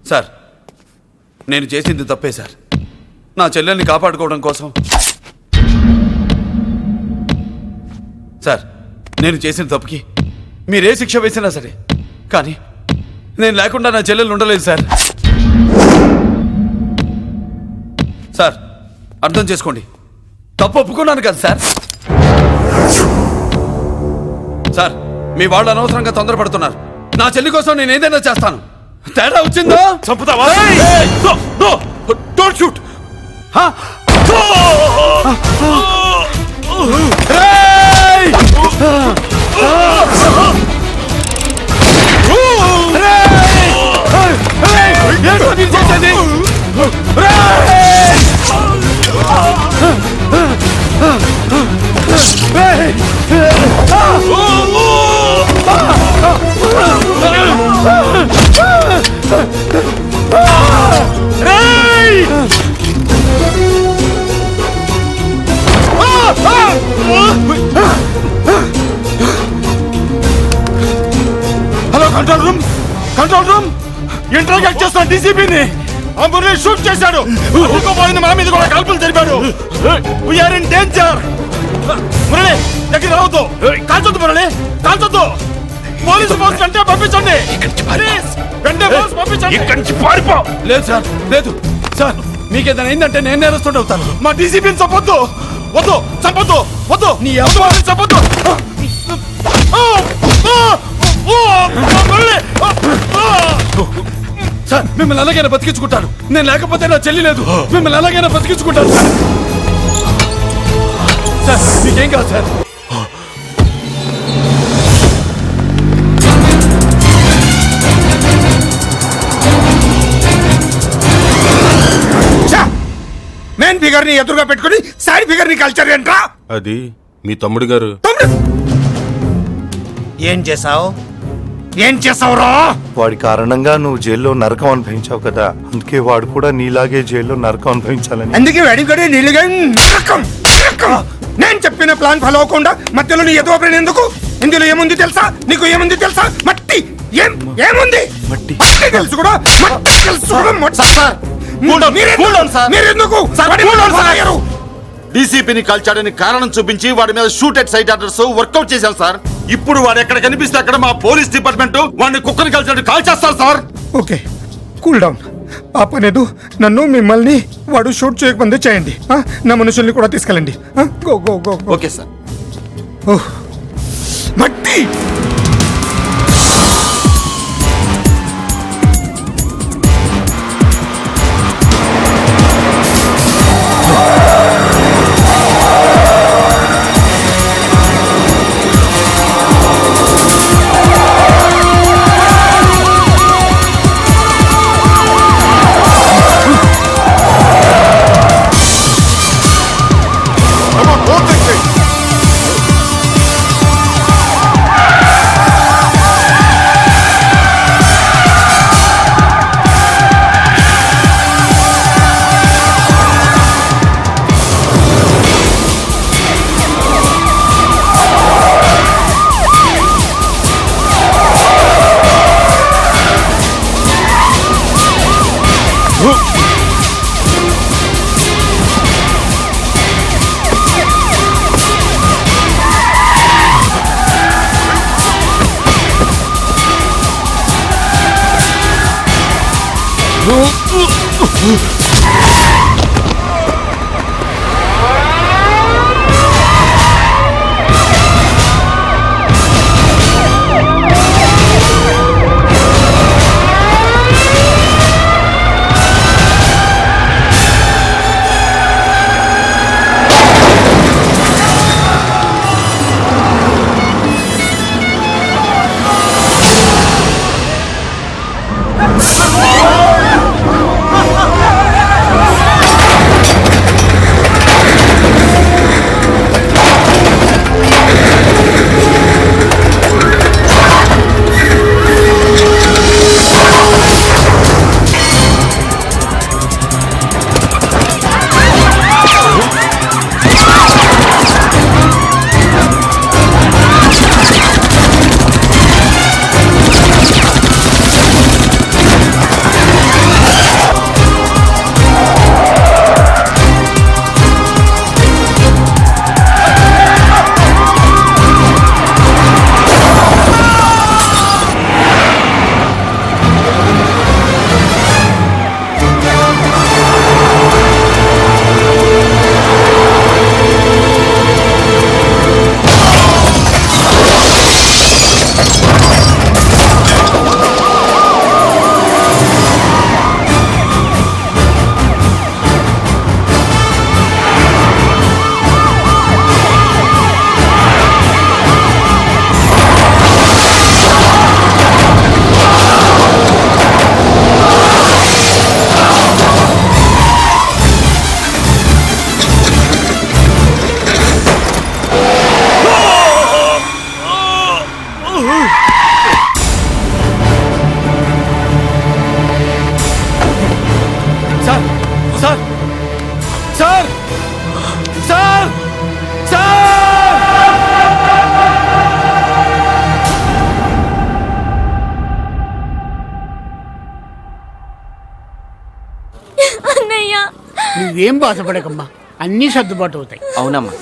Sir, నేను చేసింది తప్పే సార్. నా చెల్లెల్ని కాపాడుకోవడం కోసం. సార్, నేను చేసిన తప్పుకి మీరే శిక్ష వేసినా సరే, కానీ నేను లేకుండా నా చెల్లెలు ఉండలేదు సార్. సార్, అర్థం చేసుకోండి. తప్పు ఒప్పుకున్నాను కదా సార్. సార్, మీ వాళ్ళు అనవసరంగా తొందరపడుతున్నారు. నా చెల్లి కోసం నేను ఏదైనా చేస్తాను. తేడా వచ్చిందో చంపుతావా? Don't shoot. చేసేది hello, control room. Control room, interrogate చేస్తున్న డీసీపీని ఆ మురళి షూట్ చేశాడు. పోయింది, మా మీద కూడా కాల్పులు జరిపాడు. We're in danger. మురళి దగ్గర రావద్దు. కాల్చొద్దు మురళి, కాల్చొద్దు. పోలీసు ఫోర్స్ వెంటనే పంపించండి. వెంటనే ఫోర్స్ పంపించండి. ఇక్కడి నుంచి పారిపో. లేదు సార్, లేదు సార్. మీకేదైనా అయిందంటే నేను నేరస్తుంటే అవుతాను. మా డీసీపీని చంపొద్దు. వద్దు, చంపొద్దు. వద్దు, నీ చంపొద్దు. సార్, మిమ్మల్ని అలాగైనా బతికించుకుంటాను. నేను లేకపోతే నా చెల్లి లేదు. మిమ్మల్ని అలాగైనా బతికించుకుంటాను సార్. మీకేం కాదు సార్. మెయిన్ ఫిగర్ ని ఎదురుగా పెట్టుకుని సైడ్ ఫిగర్ ని కల్చర్ ఏంట్రా? అది మీ తమ్ముడు గారు. ఏం చేసావు? ఏం చేసావురా? వాడి కారణంగా నువ్వు జైల్లో నరకం అనుభవించావు కదా, అందుకే వాడు కూడా నీలాగే జైల్లో నరకం అనుభవించాలని. అందుకే వెడిగడి నీళ్ళుగా నరకం. నేను చెప్పిన ప్లాన్ ఫాలో అవ్వకుండా మధ్యలో నీ ఎదురు ఎందుకు? ఇందులో ఏముంది తెలుసా? నీకు ఏముంది తెలుసా? మట్టి. ఏముంది? మట్టి తెలుసు కూడా. మట్టి తెలుసు కూడా. డీసీపీని కాల్చాడని కారణం చూపించి వాడి మీద shoot at sight orders workout చేశారు సార్. ఇప్పుడు వాడు ఎక్కడ కనిపిస్తే అక్కడ మా పోలీస్ డిపార్ట్మెంట్ వాడిని కుక్కని కాల్చాడు కాల్ చేస్తారు సార్. Okay, cool down. ఆ పనేదు నన్ను మిమ్మల్ని వాడు షూట్ చేయకముందే చేయండి. నా మనుషుల్ని కూడా తీసుకెళ్ళండి. Go go go. Okay sir. మట్టి. అన్నయ్య నువ్వేం బాధపడకమ్మా, అన్నీ సర్దుబాటు అవుతాయి. అవునమ్మా.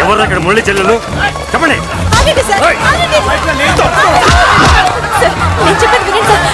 ఎవరు అక్కడ మురళి చెల్లెలు చెప్పండి. ఆగండి సార్, ఆగండి. సార్, నేను చెప్పేది వినండి సార్.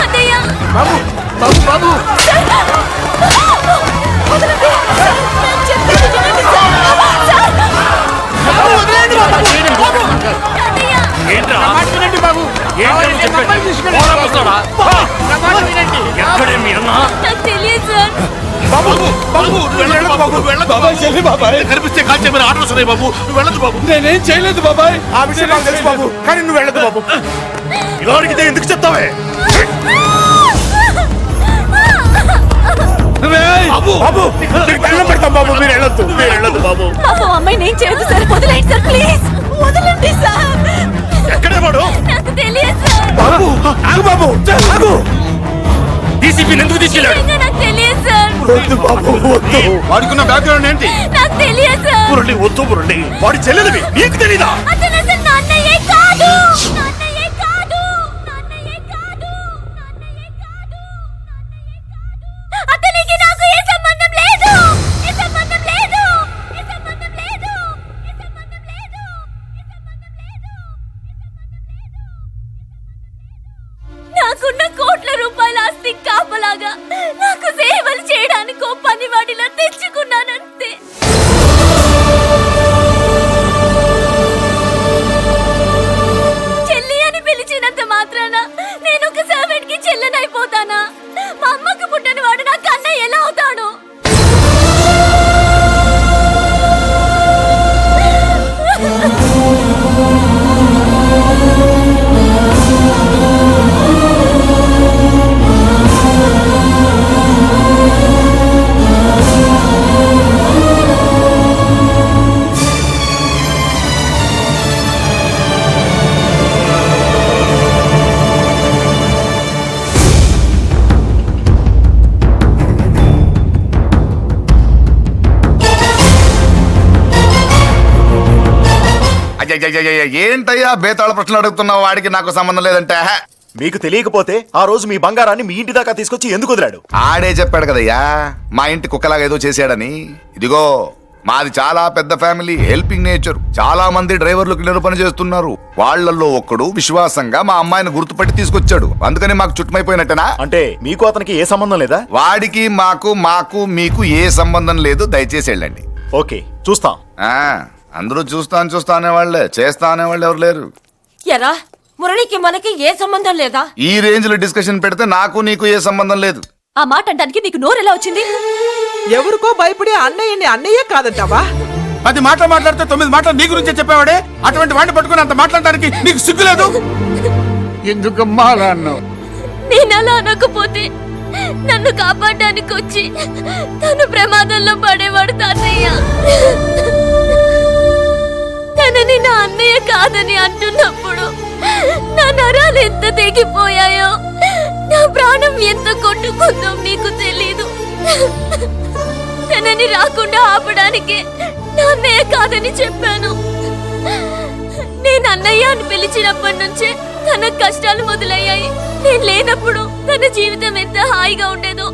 అన్నయ్య బాబు బాబు బాబు వదలండి. సార్, నేను చెప్పేది వినండి సార్. సార్. వదిలేయండి బాబు. అన్నయ్య ఏంట్రా మాట వినండి బాబు. కావాలంటే మమ్మల్ని తీసుకెళ్ళండి బాబు. నా మాట వినండి. ఎక్కడే మీ అన్న? నాకు తెలియదు సార్. బాబు వెళ్ళదు బాబు, వెళ్ళదు బాబాయ్ చెల్లి బాబాయ్ కనిపిస్తే కాల్ చేయమని ఆర్డర్స్ ఉన్నాయి బాబు, నువ్వు వెళ్ళదు బాబు. నేనేం చేయలేదు బాబాయ్. ఆ విషయం నాకు తెలుసు బాబు, కానీ నువ్వు వెళ్ళదు బాబు. ఇలా అడిగితే ఎందుకు చెప్తావే? రేయ్! బాబు నీకు దండం పెడతాం బాబు, మీరు వెళ్ళొద్దు, మీరు వెళ్ళొద్దు బాబు. పాపం అమ్మాయిని ఏం చేయొద్దు సార్. వదిలేయండి సార్, ప్లీజ్ వదలండి సార్. ఎక్కడే వాడు? నాకు తెలియదు సార్. బాబు ఆగు బాబు, ఆగు. డీసీపీ ఎందుకు తీసుకెళ్ళాడు? నిజంగా నాకు తెలియదు సార్. వద్దు బాబు, వద్దు. వాడుకున్న బ్యాక్గ్రౌండ్ ఏంటి? నాకు తెలియదు సార్. మురళి వద్దు, మురళి వాడి చెల్లెలివి నీకు తెలీదా? అతను అసలు నా అన్నయ్యే కాదు. నా అన్నయ్యే కాదు. నా అన్నయ్యే కాదు. నా అన్నయ్యే కాదు. నా అన్నయ్యే కాదు. అతనికి నాకు ఏ సంబంధం లేదు. ఏ సంబంధం లేదు. ఏ సంబంధం లేదు. ఏ సంబంధం లేదు. ఏ సంబంధం లేదు. నాకున్న కోట్ల రూపాయల ఆస్తి కాపలాగా నాకు సేవలు చేయడానికి ఓ పనివాడిలా తెచ్చుకున్నానంతే. చెల్లి అని పిలిచినంత మాత్రాన నేను ఒక సర్వెంట్ కి చెల్లెనైపోతానా? మా అమ్మకు పుట్టిన వాడు నాకు అన్నయ్య ఎలా అవుతాడు? ఏంటయ్యా బేతాళ ప్రశ్నలు అడుగుతున్నావు? వాడికి నాకు సంబంధం లేదంటే మీకు తెలియకపోతే ఆ రోజు మీ బంగారాన్ని మీ ఇంటి దాకా తీసుకొచ్చి ఎందుకు వదిలాడు? ఆడే చెప్పాడు కదయ్యా మా ఇంటి కుక్కలాగా ఏదో చేశాడని. ఇదిగో మాది చాలా పెద్ద ఫ్యామిలీ, హెల్పింగ్ నేచర్. చాలా మంది డ్రైవర్లు క్లీనర్ పని చేస్తున్నారు. వాళ్ళల్లో ఒక్కడు విశ్వాసంగా మా అమ్మాయిని గుర్తుపట్టి తీసుకొచ్చాడు. అందుకని మాకు చుట్టుమైపోయినట్టేనా? అంటే మీకు అతనికి ఏ సంబంధం లేదా? వాడికి మాకు మీకు ఏ సంబంధం లేదు. దయచేసి వెళ్ళండి. ఓకే, చూస్తాం. అందరూ చూస్తా అనేవాళ్లే, చేస్తా అనేవాళ్ళు ఎవరు లేరు. ఎరా మురళికి మనకి ఏ సంబంధం లేదా? ఈ రేంజ్ లో డిస్కషన్ పెడితే నాకు నీకు ఏ సంబంధం లేదు. ఆ మాట అంటానికి నీకు నోరెలా వచ్చింది? ఎవరికో భయపడి అన్నయ్యని అన్నయ్యే కాదంటావా? 10 మాటలు మాట్లాడితే 9 మాటలు నీ గురించే చెప్పేవాడే. అటువంటి వాడిని పట్టుకుని అంత మాట్లాడడానికి నీకు సిగ్గు లేదు? ఎందుకమ్మా అలా అన్నావు? నేను అలా అనకపోతే నన్ను కాపాడడానికి వచ్చి తను ప్రమాదంలో పడేవాడు తాతయ్య. తనని నా అన్నయ్య కాదని అంటున్నప్పుడు నా నరాలు ఎంత తెగిపోయాయో, నా ప్రాణం ఎంత కొట్టుకుందో మీకు తెలీదు. తనని రాకుండా ఆపడానికే నా అన్నయ్య కాదని చెప్పాను. నేను అన్నయ్య అని పిలిచినప్పటి నుంచే తన కష్టాలు మొదలయ్యాయి. నేను లేనప్పుడు తన జీవితం ఎంత హాయిగా ఉండేదో